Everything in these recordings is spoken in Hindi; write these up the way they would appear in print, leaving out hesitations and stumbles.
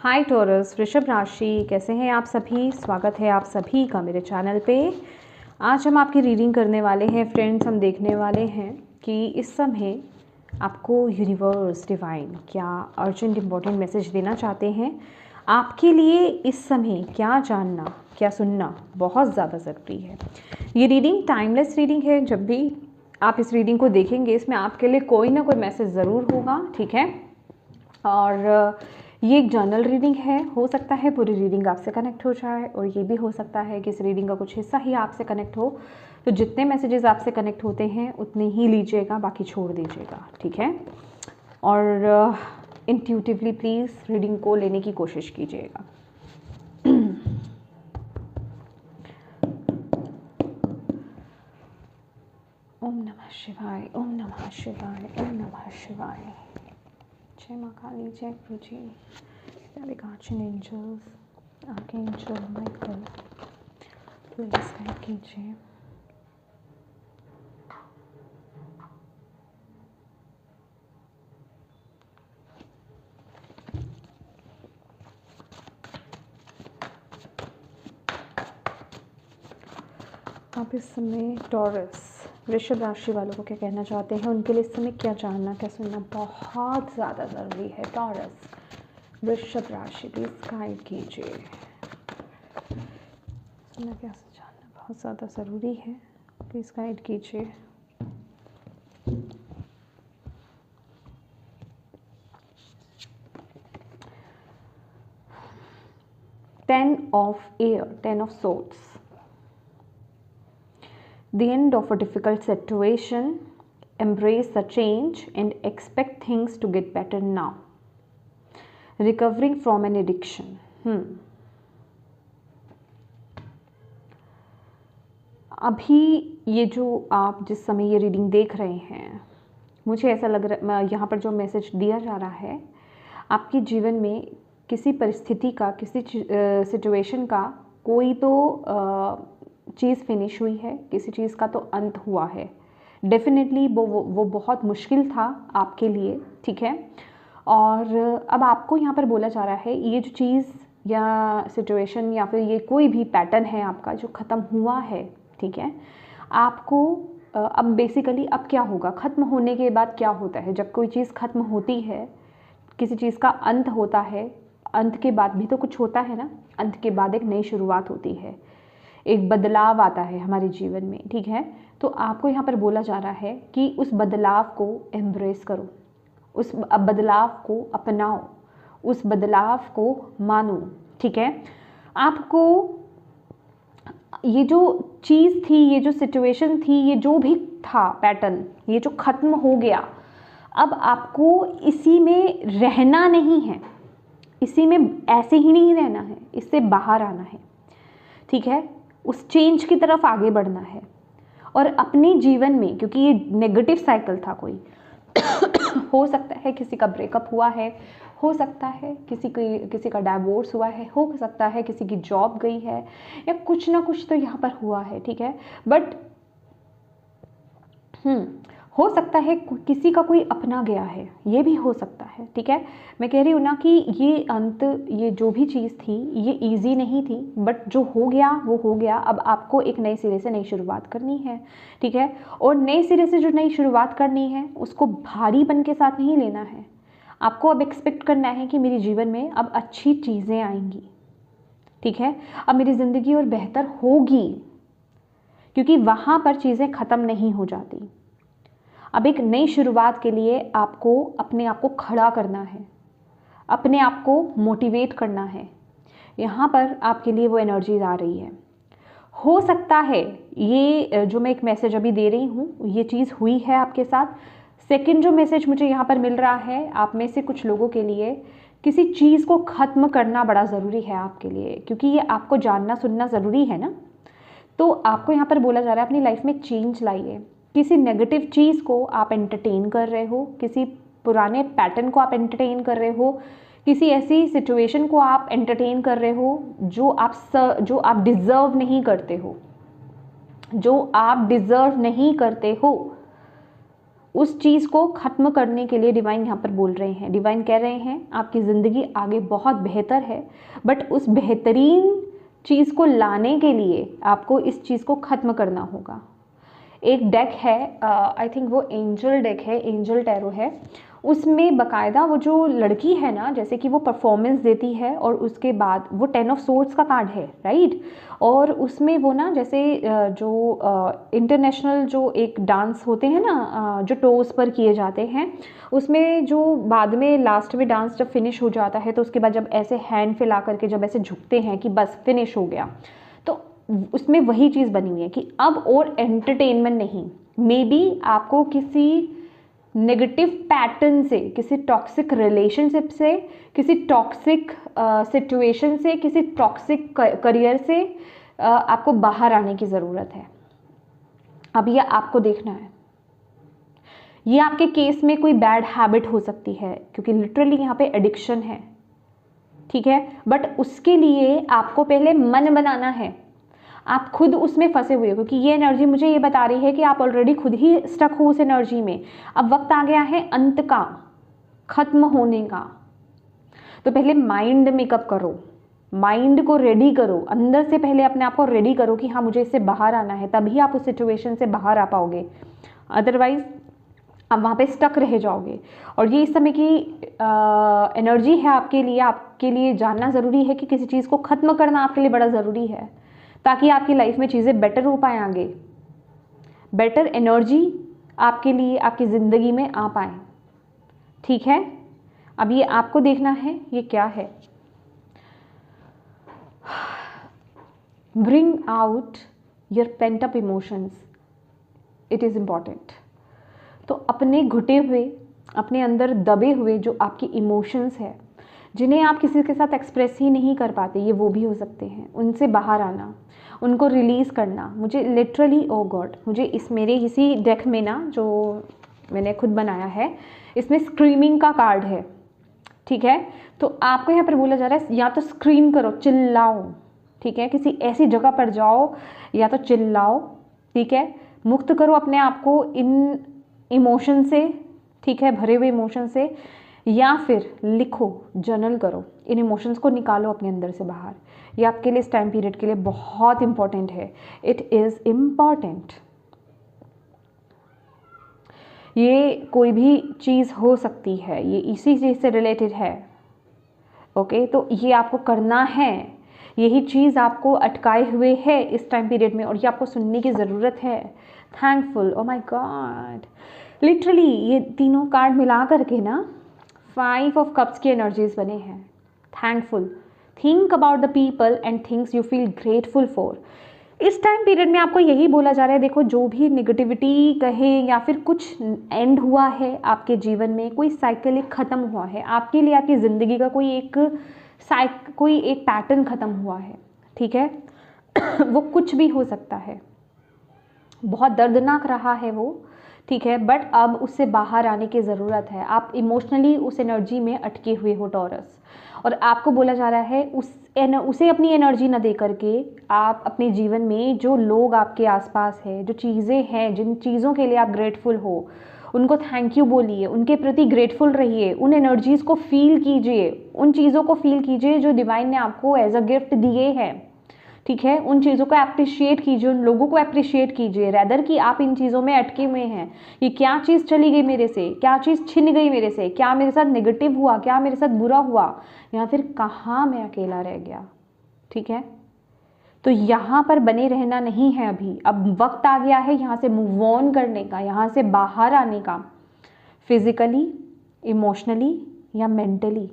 हाय टॉरस, वृषभ राशि, कैसे हैं आप सभी। स्वागत है आप सभी का मेरे चैनल पे। आज हम आपकी रीडिंग करने वाले हैं फ्रेंड्स। हम देखने वाले हैं कि इस समय आपको यूनिवर्स डिवाइन क्या अर्जेंट इम्पोर्टेंट मैसेज देना चाहते हैं। आपके लिए इस समय क्या जानना, क्या सुनना बहुत ज़्यादा ज़रूरी है। ये रीडिंग टाइमलेस रीडिंग है। जब भी आप इस रीडिंग को देखेंगे इसमें आपके लिए कोई ना कोई मैसेज ज़रूर होगा, ठीक है। और ये एक जर्नल रीडिंग है। हो सकता है पूरी रीडिंग आपसे कनेक्ट हो जाए और ये भी हो सकता है कि इस रीडिंग का कुछ हिस्सा ही आपसे कनेक्ट हो। तो जितने मैसेजेस आपसे कनेक्ट होते हैं उतने ही लीजिएगा, बाकी छोड़ दीजिएगा, ठीक है। और इंट्यूटिवली प्लीज़ रीडिंग को लेने की कोशिश कीजिएगा। ओम नमः शिवाय, ओम नमः शिवाय, ओम नमः शिवाय। जय माँ काली, जय गुरु जी, प्यारे guardian angels, archangel Michael, please guide कीजिए। आप इस समय टॉरस वृषभ राशि वालों को क्या कहना चाहते हैं, उनके लिए इस समय क्या जानना, क्या सुनना बहुत ज़्यादा ज़रूरी है। टॉरस वृषभ राशि प्लीज़ गाइड कीजिए। सुनना क्या जानना बहुत ज़्यादा ज़रूरी है, प्लीज़ गाइड कीजिए। Ten of air, Ten of swords. The end of a difficult situation. Embrace the change and expect things to get better now. Recovering from an addiction. अभी ये जो आप जिस समय ये रीडिंग देख रहे हैं, मुझे ऐसा लग रहा है यहाँ पर जो मैसेज दिया जा रहा है, आपके जीवन में किसी परिस्थिति का, किसी सिचुएशन का कोई तो चीज़ फिनिश हुई है, किसी चीज़ का तो अंत हुआ है। डेफिनेटली वो बहुत मुश्किल था आपके लिए, ठीक है। और अब आपको यहाँ पर बोला जा रहा है ये जो चीज़ या सिचुएशन या फिर ये कोई भी पैटर्न है आपका जो ख़त्म हुआ है, ठीक है। आपको अब बेसिकली अब क्या होगा, ख़त्म होने के बाद क्या होता है। जब कोई चीज़ ख़त्म होती है, किसी चीज़ का अंत होता है, अंत के बाद भी तो कुछ होता है ना। अंत के बाद एक नई शुरुआत होती है, एक बदलाव आता है हमारे जीवन में, ठीक है। तो आपको यहाँ पर बोला जा रहा है कि उस बदलाव को एम्ब्रेस करो, उस बदलाव को अपनाओ, उस बदलाव को मानो, ठीक है। आपको ये जो चीज़ थी, ये जो सिचुएशन थी, ये जो भी था पैटर्न, ये जो ख़त्म हो गया, अब आपको इसी में रहना नहीं है, इसी में ऐसे ही नहीं रहना है, इससे बाहर आना है, ठीक है। उस चेंज की तरफ आगे बढ़ना है। और अपने जीवन में, क्योंकि ये नेगेटिव साइकिल था कोई हो सकता है किसी का ब्रेकअप हुआ है, हो सकता है किसी का डाइवोर्स हुआ है, हो सकता है किसी की जॉब गई है, या कुछ ना कुछ तो यहाँ पर हुआ है, ठीक है। बट हो सकता है किसी का कोई अपना गया है, ये भी हो सकता है, ठीक है। मैं कह रही हूँ ना कि ये अंत, ये जो भी चीज़ थी ये इजी नहीं थी, बट जो हो गया वो हो गया। अब आपको एक नए सिरे से नई शुरुआत करनी है, ठीक है। और नए सिरे से जो नई शुरुआत करनी है उसको भारीपन के साथ नहीं लेना है। आपको अब एक्सपेक्ट करना है कि मेरे जीवन में अब अच्छी चीज़ें आएंगी, ठीक है। अब मेरी ज़िंदगी और बेहतर होगी, क्योंकि वहाँ पर चीज़ें ख़त्म नहीं हो जाती। अब एक नई शुरुआत के लिए आपको अपने आप को खड़ा करना है, अपने आप को मोटिवेट करना है। यहाँ पर आपके लिए वो एनर्जीज आ रही है। हो सकता है ये जो मैं एक मैसेज अभी दे रही हूँ ये चीज़ हुई है आपके साथ। सेकंड जो मैसेज मुझे यहाँ पर मिल रहा है, आप में से कुछ लोगों के लिए किसी चीज़ को ख़त्म करना बड़ा ज़रूरी है आपके लिए, क्योंकि ये आपको जानना सुनना ज़रूरी है ना। तो आपको यहाँ पर बोला जा रहा है अपनी लाइफ में चेंज लाइए। किसी नेगेटिव चीज़ को आप एंटरटेन कर रहे हो, किसी पुराने पैटर्न को आप एंटरटेन कर रहे हो, किसी ऐसी सिचुएशन को आप एंटरटेन कर रहे हो जो आप डिज़र्व नहीं करते हो, जो आप डिज़र्व नहीं करते हो। उस चीज़ को ख़त्म करने के लिए डिवाइन यहाँ पर बोल रहे हैं। डिवाइन कह रहे हैं आपकी ज़िंदगी आगे बहुत बेहतर है, बट उस बेहतरीन चीज़ को लाने के लिए आपको इस चीज़ को ख़त्म करना होगा। एक डेक है, आई थिंक वो एंजल डेक है, एंजल टैरो है, उसमें बकायदा वो जो लड़की है ना, जैसे कि वो परफॉर्मेंस देती है और उसके बाद वो 10 ऑफ सोर्ड्स का कार्ड है, राइट। और उसमें वो ना जैसे जो इंटरनेशनल जो एक डांस होते हैं ना, जो टोस पर किए जाते हैं, उसमें जो बाद में लास्ट में डांस जब फिनिश हो जाता है तो उसके बाद जब ऐसे हैंड फैला करके जब ऐसे झुकते हैं कि बस फिनिश हो गया, तो उसमें वही चीज़ बनी हुई है कि अब और एंटरटेनमेंट नहीं। मे बी आपको किसी नेगेटिव पैटर्न से, किसी टॉक्सिक रिलेशनशिप से, किसी टॉक्सिक सिचुएशन से, किसी टॉक्सिक करियर से आपको बाहर आने की ज़रूरत है। अब ये आपको देखना है। ये आपके केस में कोई बैड हैबिट हो सकती है, क्योंकि लिटरली यहाँ पे एडिक्शन है, ठीक है। बट उसके लिए आपको पहले मन बनाना है। आप खुद उसमें फंसे हुए हो, क्योंकि ये एनर्जी मुझे ये बता रही है कि आप ऑलरेडी खुद ही स्टक हो उस एनर्जी में। अब वक्त आ गया है अंत का, खत्म होने का। तो पहले माइंड मेकअप करो, माइंड को रेडी करो, अंदर से पहले अपने आप को रेडी करो कि हाँ मुझे इससे बाहर आना है, तभी आप उस सिचुएशन से बाहर आ पाओगे। अदरवाइज आप वहाँ पे स्टक रह जाओगे। और ये इस समय की एनर्जी है आपके लिए जानना ज़रूरी है कि किसी चीज़ को ख़त्म करना आपके लिए बड़ा ज़रूरी है, ताकि आपकी लाइफ में चीज़ें बेटर हो पाए, आगे बेटर एनर्जी आपके लिए आपकी ज़िंदगी में आ पाए, ठीक है। अब ये आपको देखना है ये क्या है। Bring out your pent up emotions, it is important. तो अपने घुटे हुए, अपने अंदर दबे हुए जो आपकी इमोशंस है, जिन्हें आप किसी के साथ एक्सप्रेस ही नहीं कर पाते, ये वो भी हो सकते हैं, उनसे बाहर आना, उनको रिलीज़ करना। मुझे लिटरली ओ गॉड, मुझे मेरे इसी डेक में ना, जो मैंने खुद बनाया है, इसमें स्क्रीमिंग का कार्ड है, ठीक है। तो आपको यहाँ पर बोला जा रहा है या तो स्क्रीम करो, चिल्लाओ, ठीक है, किसी ऐसी जगह पर जाओ या तो चिल्लाओ, ठीक है, मुक्त करो अपने आप को इन इमोशन से, ठीक है, भरे हुए इमोशन से, या फिर लिखो, जर्नल करो, इन इमोशंस को निकालो अपने अंदर से बाहर। ये आपके लिए इस टाइम पीरियड के लिए बहुत इंपॉर्टेंट है, इट इज़ इम्पॉर्टेंट। ये कोई भी चीज़ हो सकती है, ये इसी चीज़ से रिलेटेड है, ओके। तो ये आपको करना है, यही चीज़ आपको अटकाए हुए है इस टाइम पीरियड में, और ये आपको सुनने की ज़रूरत है। Thankful, oh my God, literally ये तीनों कार्ड मिला करके ना 5 ऑफ कप्स की एनर्जीज बने हैं। Thankful, think about the people and things you feel grateful for. इस टाइम पीरियड में आपको यही बोला जा रहा है, देखो जो भी निगेटिविटी कहें या फिर कुछ एंड हुआ है आपके जीवन में, कोई साइकिल एक ख़त्म हुआ है आपके लिए, आपकी ज़िंदगी का कोई एक पैटर्न ख़त्म हुआ है, ठीक है। वो कुछ भी हो सकता है, बहुत दर्दनाक रहा है वो, ठीक है, बट अब उससे बाहर आने की ज़रूरत है। आप इमोशनली उस एनर्जी में अटके हुए हो टॉरस, और आपको बोला जा रहा है उसे अपनी एनर्जी न दे करके आप अपने जीवन में जो लोग आपके आसपास है, जो चीज़ें हैं, जिन चीज़ों के लिए आप ग्रेटफुल हो, उनको थैंक यू बोलिए, उनके प्रति ग्रेटफुल रहिए, उन एनर्जीज़ को फील कीजिए, उन चीज़ों को फील कीजिए जो डिवाइन ने आपको एज अ गिफ्ट दिए हैं, ठीक है। उन चीज़ों को अप्रिशिएट कीजिए, उन लोगों को अप्रिशिएट कीजिए, रैदर कि आप इन चीज़ों में अटके हुए हैं। ये क्या चीज़ चली गई मेरे से, क्या चीज़ छिन गई मेरे से, क्या मेरे साथ नेगेटिव हुआ, क्या मेरे साथ बुरा हुआ, या फिर कहाँ मैं अकेला रह गया, ठीक है। तो यहाँ पर बने रहना नहीं है अभी, अब वक्त आ गया है यहाँ से मूव ऑन करने का, यहाँ से बाहर आने का, फिजिकली, इमोशनली या मेंटली।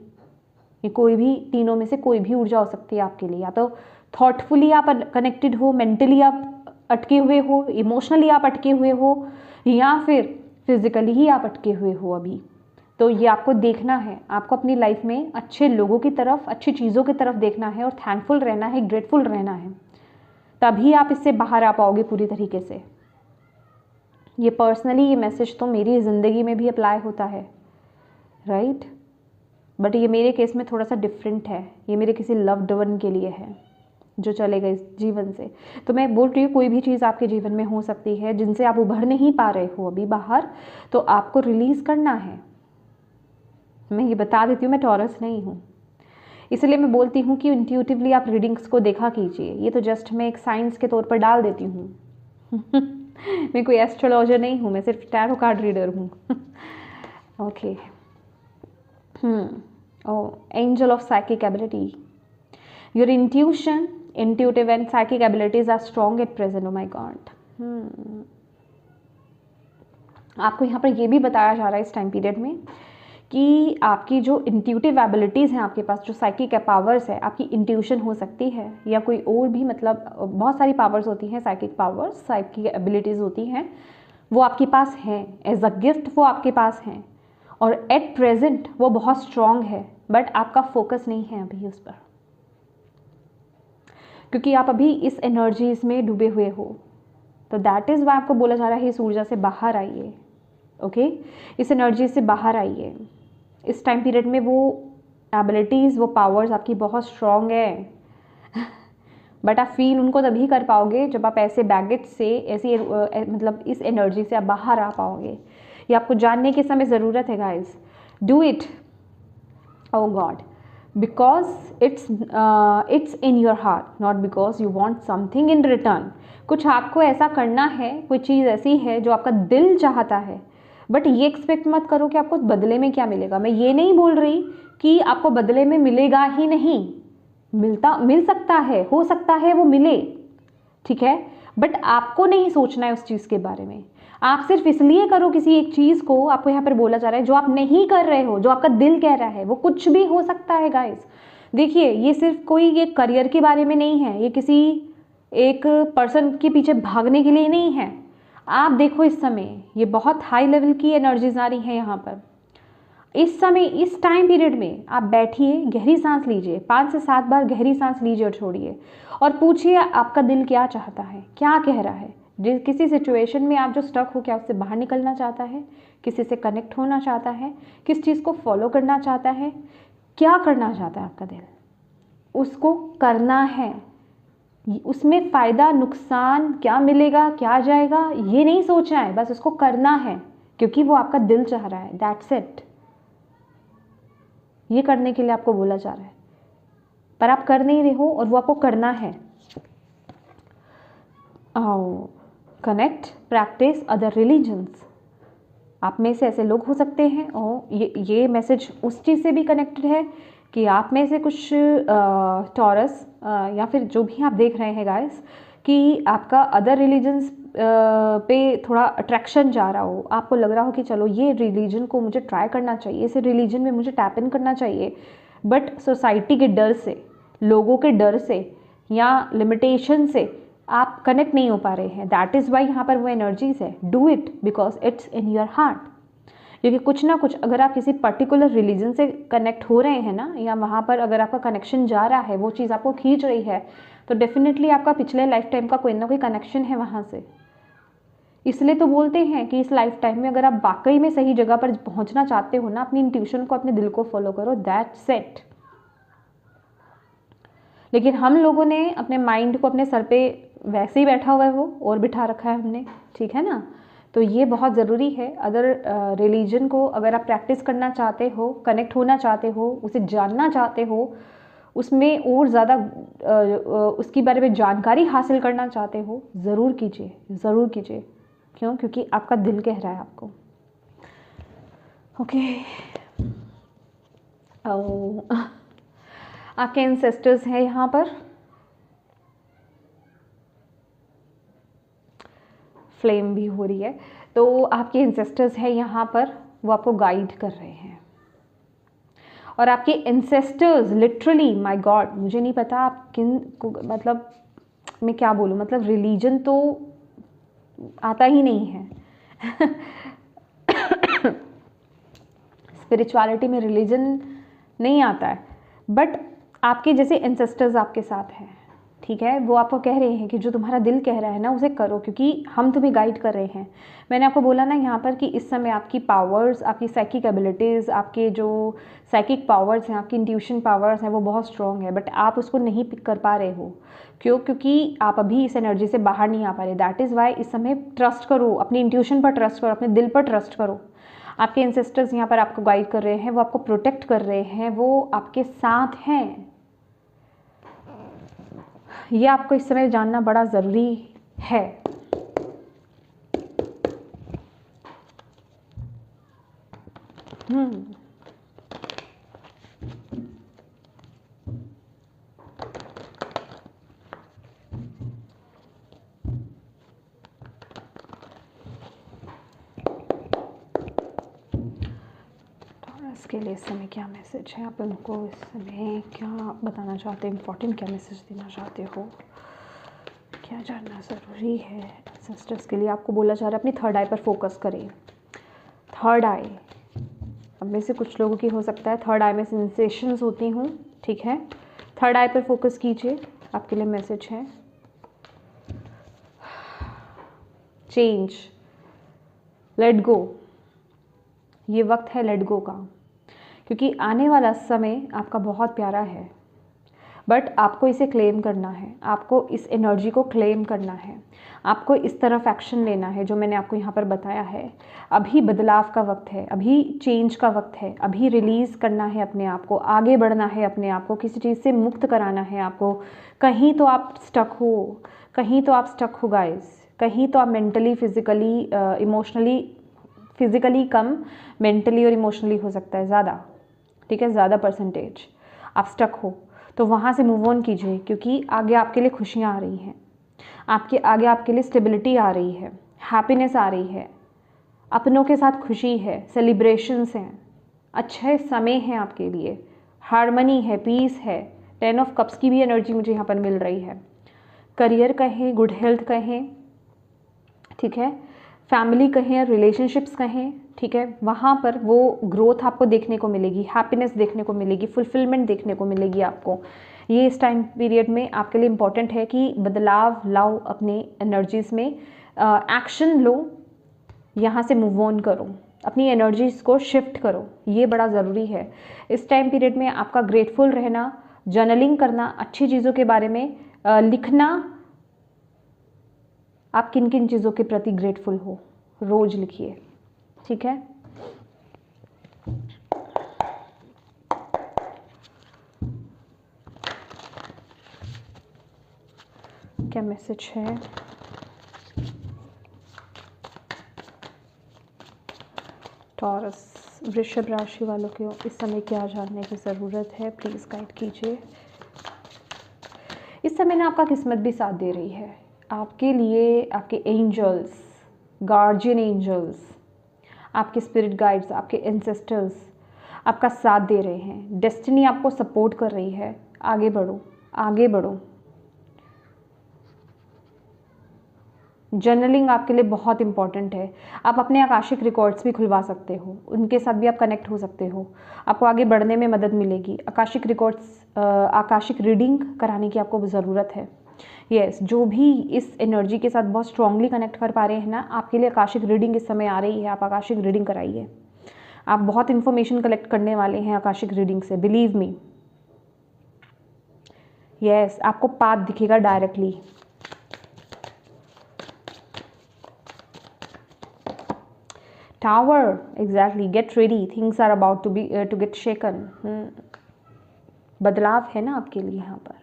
ये कोई भी तीनों में से कोई भी ऊर्जा हो सकती है आपके लिए। या तो थॉटफुली आप कनेक्टेड हो, मेंटली आप अटके हुए हो, इमोशनली आप अटके हुए हो, या फिर फिजिकली ही आप अटके हुए हो अभी। तो ये आपको देखना है, आपको अपनी लाइफ में अच्छे लोगों की तरफ, अच्छी चीज़ों की तरफ देखना है और थैंकफुल रहना है, ग्रेटफुल रहना है, तभी आप इससे बाहर आ पाओगे पूरी तरीके से। ये पर्सनली ये मैसेज तो मेरी ज़िंदगी में भी अप्लाई होता है, राइट, बट ये मेरे केस में थोड़ा सा डिफरेंट है, ये मेरे किसी लव्ड वन के लिए है, जो चले गए जीवन से। तो मैं बोल रही हूँ कोई भी चीज़ आपके जीवन में हो सकती है जिनसे आप उभर नहीं पा रहे हो अभी बाहर, तो आपको रिलीज़ करना है। मैं ये बता देती हूँ, मैं टॉरस नहीं हूँ, इसलिए मैं बोलती हूँ कि इंट्यूटिवली आप रीडिंग्स को देखा कीजिए। ये तो जस्ट मैं एक साइंस के तौर पर डाल देती हूँ। मैं कोई एस्ट्रोलॉजर नहीं हूँ, मैं सिर्फ टैरो कार्ड रीडर हूँ। Okay. Angel of psychic ability. Your intuitive and psychic abilities are strong at present. Oh my God. आपको यहाँ पर ये भी बताया जा रहा है इस टाइम पीरियड में कि आपकी जो इंट्यूटिव एबिलिटीज़ हैं आपके पास, जो साइकिक पावर्स है, आपकी इंट्यूशन हो सकती है या कोई और भी, मतलब बहुत सारी पावर्स होती हैं, साइकिक पावर्स, साइकिक एबिलिटीज़ होती हैं, वो आपके पास हैं एज अ गिफ्ट, वो आपके पास हैं और एट प्रेजेंट वो बहुत स्ट्रॉन्ग है, बट आपका फोकस नहीं है अभी उस पर, क्योंकि आप अभी इस एनर्जीज में डूबे हुए हो। तो दैट इज़ वाई आपको बोला जा रहा है इस ऊर्जा से बाहर आइए। ओके, इस एनर्जी से बाहर आइए। इस टाइम पीरियड में वो एबिलिटीज़, वो पावर्स आपकी बहुत स्ट्रॉन्ग है, बट आप फील उनको तभी कर पाओगे जब आप ऐसे बैगेज से, ऐसी मतलब इस एनर्जी से आप बाहर आ पाओगे। ये आपको जानने की समय ज़रूरत है guys. Do it, oh God, because it's in your heart, not because you want something in return. कुछ आपको ऐसा करना है, कोई चीज़ ऐसी है जो आपका दिल चाहता है, बट ये एक्सपेक्ट मत करो कि आपको बदले में क्या मिलेगा। मैं ये नहीं बोल रही कि आपको बदले में मिलेगा ही नहीं, मिल सकता है, हो सकता है वो मिले, ठीक है, बट आपको नहीं सोचना है उस चीज़ के बारे में। आप सिर्फ इसलिए करो किसी एक चीज़ को, आपको यहाँ पर बोला जा रहा है, जो आप नहीं कर रहे हो, जो आपका दिल कह रहा है, वो कुछ भी हो सकता है गाइस। देखिए, ये सिर्फ कोई ये करियर के बारे में नहीं है, ये किसी एक पर्सन के पीछे भागने के लिए नहीं है। आप देखो इस समय ये बहुत हाई लेवल की एनर्जीज आ रही हैं यहाँ पर। इस समय, इस टाइम पीरियड में आप बैठिए, गहरी सांस लीजिए, 5 से 7 बार गहरी सांस लीजिए और छोड़िए, और पूछिए आपका दिल क्या चाहता है, क्या कह रहा है। जिस किसी सिचुएशन में आप जो स्टक हो, क्या उससे बाहर निकलना चाहता है, किसी से कनेक्ट होना चाहता है, किस चीज़ को फॉलो करना चाहता है, क्या करना चाहता है आपका दिल, उसको करना है। उसमें फ़ायदा नुकसान क्या मिलेगा, क्या जाएगा, ये नहीं सोचना है, बस उसको करना है, क्योंकि वो आपका दिल चाह रहा है। That's it. ये करने के लिए आपको बोला जा रहा है, पर आप कर नहीं रहे हो और वो आपको करना है। Connect, practice other religions. आप में से ऐसे लोग हो सकते हैं, और ये मैसेज उस चीज़ से भी कनेक्टेड है कि आप में से कुछ टॉरस या फिर जो भी आप देख रहे हैं गाइस, कि आपका अदर रिलीजन्स पे थोड़ा अट्रैक्शन जा रहा हो, आपको लग रहा हो कि चलो ये रिलीजन को मुझे ट्राई करना चाहिए, इस रिलीजन में मुझे टैप इन करना चाहिए, बट सोसाइटी के डर से, लोगों के डर से या लिमिटेशन से आप कनेक्ट नहीं हो पा रहे हैं। दैट इज़ वाई यहाँ पर वो एनर्जीज है। Do it because it's in your heart. क्योंकि कुछ ना कुछ, अगर आप किसी पर्टिकुलर रिलीजन से कनेक्ट हो रहे हैं ना, या वहाँ पर अगर आपका कनेक्शन जा रहा है, वो चीज़ आपको खींच रही है, तो डेफिनेटली आपका पिछले लाइफ टाइम का कोई ना कोई कनेक्शन है वहाँ से। इसलिए तो बोलते हैं कि इस लाइफ टाइम में अगर आप वाकई में सही जगह पर पहुँचना चाहते हो ना, अपनी इंट्यूशन को, अपने दिल को फॉलो करो, दैट्स इट। लेकिन हम लोगों ने अपने माइंड को अपने सर पे वैसे ही बैठा हुआ है वो, और बिठा रखा है हमने, ठीक है ना। तो ये बहुत ज़रूरी है। अगर रिलीजन को अगर आप प्रैक्टिस करना चाहते हो, कनेक्ट होना चाहते हो, उसे जानना चाहते हो, उसमें और ज़्यादा उसके बारे में जानकारी हासिल करना चाहते हो, ज़रूर कीजिए, ज़रूर कीजिए। क्यों? क्योंकि आपका दिल कह रहा है आपको। ओके, आपके एंसेस्टर्स हैं यहाँ पर, फ्लेम भी हो रही है, तो आपके एंसेस्टर्स हैं यहाँ पर, वो आपको गाइड कर रहे हैं। और आपके एंसेस्टर्स लिटरली, माय गॉड, मुझे नहीं पता आप किन को, मतलब मैं क्या बोलूँ, मतलब रिलीजन तो आता ही नहीं है। स्पिरिचुअलिटी में रिलीजन नहीं आता है, बट आपके जैसे एंसेस्टर्स आपके साथ हैं, ठीक है, वो आपको कह रहे हैं कि जो तुम्हारा दिल कह रहा है ना उसे करो, क्योंकि हम तुम्हें गाइड कर रहे हैं। मैंने आपको बोला ना यहाँ पर कि इस समय आपकी पावर्स, आपकी साइकिक एबिलिटीज़, आपके जो साइकिक पावर्स हैं, आपकी इंट्यूशन पावर्स हैं, वो बहुत स्ट्रॉन्ग है, बट आप उसको नहीं पिक कर पा रहे हो। क्यों? क्योंकि आप अभी इस एनर्जी से बाहर नहीं आ पा रहे। दैट इज़ वाई इस समय ट्रस्ट करो, अपनी इंट्यूशन पर ट्रस्ट करो, अपने दिल पर ट्रस्ट करो। आपके एंसेस्टर्स यहाँ पर आपको गाइड कर रहे हैं, वो आपको प्रोटेक्ट कर रहे हैं, वो आपके साथ हैं। ये आपको इस समय जानना बड़ा ज़रूरी है। इसके लिए इस समय क्या मैसेज है? आप उनको इस समय क्या बताना चाहते हैं? इम्पोर्टेंट क्या मैसेज देना चाहते हो? क्या जानना ज़रूरी है सिस्टर्स के लिए? आपको बोला जा रहा है अपनी थर्ड आई पर फोकस करें। थर्ड आई, अब में से कुछ लोगों की हो सकता है थर्ड आई में सेंसेशंस होती हूँ, ठीक है। थर्ड आई पर फोकस कीजिए, आपके लिए मैसेज है चेंज, लेट गो। ये वक्त है लेट गो का, क्योंकि आने वाला समय आपका बहुत प्यारा है, बट आपको इसे क्लेम करना है, आपको इस एनर्जी को क्लेम करना है, आपको इस तरफ एक्शन लेना है जो मैंने आपको यहाँ पर बताया है। अभी बदलाव का वक्त है, अभी चेंज का वक्त है, अभी रिलीज़ करना है अपने आप को, आगे बढ़ना है अपने आप को, किसी चीज़ से मुक्त कराना है आपको। कहीं तो आप स्टक हो, कहीं तो आप स्टक हो गाइस, कहीं तो आप मेंटली, फिजिकली, इमोशनली, फिजिकली कम, मेंटली और इमोशनली हो सकता है ज़्यादा, ठीक है, ज़्यादा परसेंटेज आप स्टक हो, तो वहाँ से मूव ऑन कीजिए, क्योंकि आगे आपके लिए खुशियाँ आ रही हैं, आपके आगे आपके लिए स्टेबिलिटी आ रही है, हैप्पीनेस आ रही है, अपनों के साथ खुशी है, सेलिब्रेशंस हैं, अच्छे समय हैं आपके लिए, हार्मनी है, पीस है। 10 ऑफ कप्स की भी एनर्जी मुझे यहाँ पर मिल रही है। करियर कहें, गुड हेल्थ कहें, ठीक है, फैमिली कहें, रिलेशनशिप्स कहें, ठीक है, वहाँ पर वो ग्रोथ आपको देखने को मिलेगी, हैप्पीनेस देखने को मिलेगी, फुलफिलमेंट देखने को मिलेगी आपको। ये इस टाइम पीरियड में आपके लिए इम्पॉर्टेंट है कि बदलाव लाओ अपने एनर्जीज़ में, एक्शन लो, यहाँ से मूव ऑन करो, अपनी एनर्जीज़ को शिफ्ट करो, ये बड़ा ज़रूरी है। इस टाइम पीरियड में आपका ग्रेटफुल रहना, जर्नलिंग करना, अच्छी चीज़ों के बारे में लिखना, आप किन किन चीज़ों के प्रति ग्रेटफुल हो रोज़ लिखिए, ठीक है। क्या मैसेज है? टॉरस, वृषभ राशि वालों को इस समय क्या जानने की ज़रूरत है, प्लीज़ गाइड कीजिए। इस समय ना आपका किस्मत भी साथ दे रही है आपके लिए, आपके एंजल्स, गार्जियन एंजल्स, आपके स्पिरिट गाइड्स, आपके एंसेस्टर्स आपका साथ दे रहे हैं, डेस्टिनी आपको सपोर्ट कर रही है। आगे बढ़ो, आगे बढ़ो। जर्नलिंग आपके लिए बहुत इंपॉर्टेंट है। आप अपने आकाशिक रिकॉर्ड्स भी खुलवा सकते हो, उनके साथ भी आप कनेक्ट हो सकते हो, आपको आगे बढ़ने में मदद मिलेगी। आकाशिक रिकॉर्ड्स, आकाशिक रीडिंग कराने की आपको ज़रूरत है। यस, जो भी इस एनर्जी के साथ बहुत स्ट्रांगली कनेक्ट कर पा रहे हैं ना, आपके लिए आकाशिक रीडिंग इस समय आ रही है, आप आकाशिक रीडिंग कराइए। आप बहुत इन्फॉर्मेशन कलेक्ट करने वाले हैं आकाशिक रीडिंग से, बिलीव मी। यस, आपको पाथ दिखेगा directly. Tower, exactly, get ready, things are about to get shaken. बदलाव है ना आपके लिए यहाँ पर।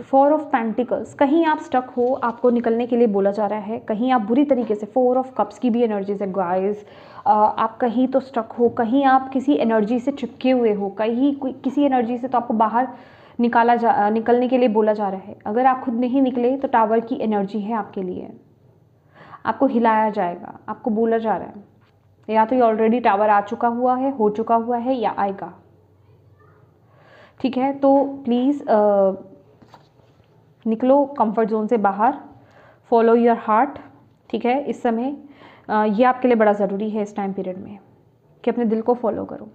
4 ऑफ पेंटिकल्स, कहीं आप स्टक हो, आपको निकलने के लिए बोला जा रहा है, कहीं आप बुरी तरीके से, 4 ऑफ कप्स की भी एनर्जी से गाइस, आप कहीं तो स्टक हो, कहीं आप किसी एनर्जी से चिपके हुए हो, कहीं किसी एनर्जी से तो आपको बाहर निकलने के लिए बोला जा रहा है। अगर आप खुद नहीं निकले तो टावर की एनर्जी है आपके लिए, आपको हिलाया जाएगा, आपको बोला जा रहा है, या तो ये ऑलरेडी टावर आ चुका हुआ है, हो चुका हुआ है, या आएगा, ठीक है। तो प्लीज़ निकलो कंफर्ट जोन से बाहर, फॉलो योर हार्ट, ठीक है। इस समय ये आपके लिए बड़ा ज़रूरी है इस टाइम पीरियड में कि अपने दिल को फॉलो करो।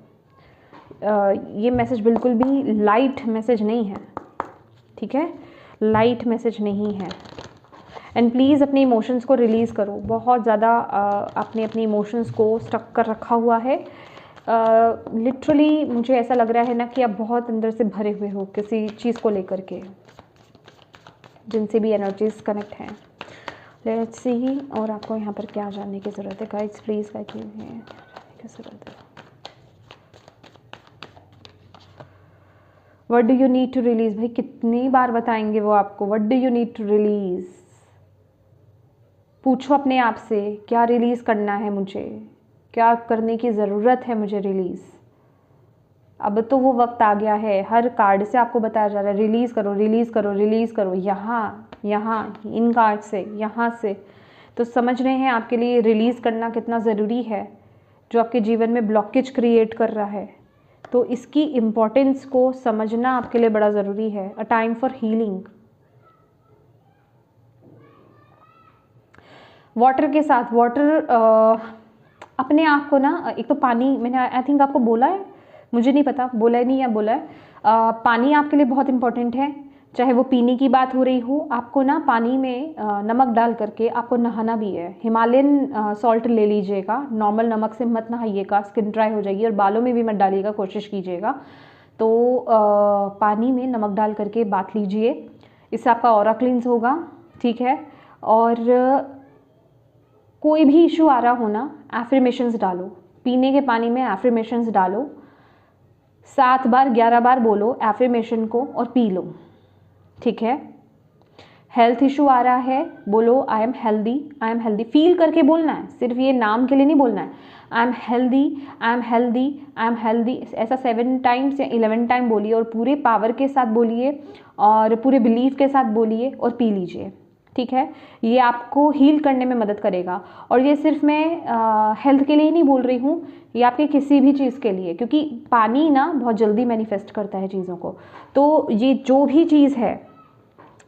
ये मैसेज बिल्कुल भी लाइट मैसेज नहीं है, ठीक है, लाइट मैसेज नहीं है। एंड प्लीज़ अपने इमोशंस को रिलीज़ करो। बहुत ज़्यादा आपने अपने इमोशंस को स्टक कर रखा हुआ है। लिटरली मुझे ऐसा लग रहा है ना कि आप बहुत अंदर से भरे हुए हो किसी चीज़ को लेकर के, जिनसे भी एनर्जीज कनेक्ट हैं। लेट्स सी, और आपको यहाँ पर क्या जानने की ज़रूरत है गाइड्स, प्लीज़ गाइड कीजिए, जानने की ज़रूरत है। What do you need to release, भाई कितनी बार बताएंगे वो आपको, what do you need to release. पूछो अपने आप से, क्या रिलीज़ करना है मुझे, क्या करने की ज़रूरत है मुझे रिलीज़। अब तो वो वक्त आ गया है, हर कार्ड से आपको बताया जा रहा है रिलीज़ करो, रिलीज़ करो, रिलीज़ करो, यहाँ इन कार्ड से, यहाँ से। तो समझ रहे हैं आपके लिए रिलीज़ करना कितना ज़रूरी है, जो आपके जीवन में ब्लॉकेज क्रिएट कर रहा है। तो इसकी इम्पोर्टेंस को समझना आपके लिए बड़ा ज़रूरी है। A time for healing. Water के साथ, वाटर अपने आप को ना, एक तो पानी, मैंने आई थिंक आपको बोला है, मुझे नहीं पता बोला है नहीं या बोला है, पानी आपके लिए बहुत इंपॉर्टेंट है। चाहे वो पीने की बात हो रही हो, आपको ना पानी में नमक डाल करके आपको नहाना भी है। हिमालयन सॉल्ट ले लीजिएगा, नॉर्मल नमक से मत नहाइएगा, स्किन ड्राई हो जाएगी, और बालों में भी मत डालिएगा, कोशिश कीजिएगा। तो पानी में नमक डाल करके बाथ लीजिए, इससे आपका ऑरा क्लींस होगा, ठीक है। और कोई भी इशू आ रहा हो ना, एफर्मेशंस डालो, पीने के पानी में एफर्मेशंस डालो, 7 बार 11 बार बोलो एफर्मेशन को और पी लो, ठीक है। हेल्थ इशू आ रहा है, बोलो I am healthy, I am healthy, feel करके बोलना है, सिर्फ ये नाम के लिए नहीं बोलना है। I am healthy, I am healthy, I am healthy, ऐसा 7 टाइम्स या 11 टाइम बोलिए, और पूरे पावर के साथ बोलिए और पूरे बिलीफ के साथ बोलिए और पी लीजिए, ठीक है। ये आपको हील करने में मदद करेगा। और ये सिर्फ मैं हेल्थ के लिए ही नहीं बोल रही हूँ, ये आपके किसी भी चीज़ के लिए, क्योंकि पानी ना बहुत जल्दी मैनिफेस्ट करता है चीज़ों को। तो ये जो भी चीज़ है,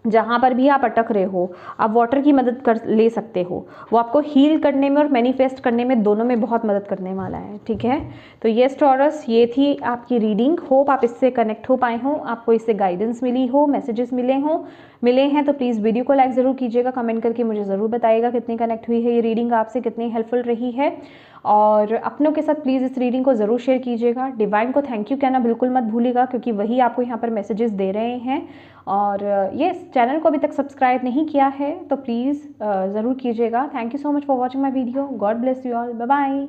जहाँ पर भी आप अटक रहे हो, आप वाटर की मदद कर ले सकते हो। वो आपको हील करने में और मैनिफेस्ट करने में, दोनों में बहुत मदद करने वाला है, ठीक है। तो यस टॉरस, ये थी आपकी रीडिंग। होप आप इससे कनेक्ट हो पाए हों, आपको इससे गाइडेंस मिली हो, मैसेजेस मिले हैं तो प्लीज़ वीडियो को लाइक ज़रूर कीजिएगा, कमेंट करके मुझे ज़रूर बताइएगा कितनी कनेक्ट हुई है ये रीडिंग, आपसे कितनी हेल्पफुल रही है। और अपनों के साथ प्लीज़ इस रीडिंग को ज़रूर शेयर कीजिएगा। डिवाइन को थैंक यू कहना बिल्कुल मत भूलिएगा, क्योंकि वही आपको यहाँ पर मैसेजेस दे रहे हैं। और ये चैनल को अभी तक सब्सक्राइब नहीं किया है तो प्लीज़ ज़रूर कीजिएगा। Thank you so much for watching my video. God bless you all. Bye bye.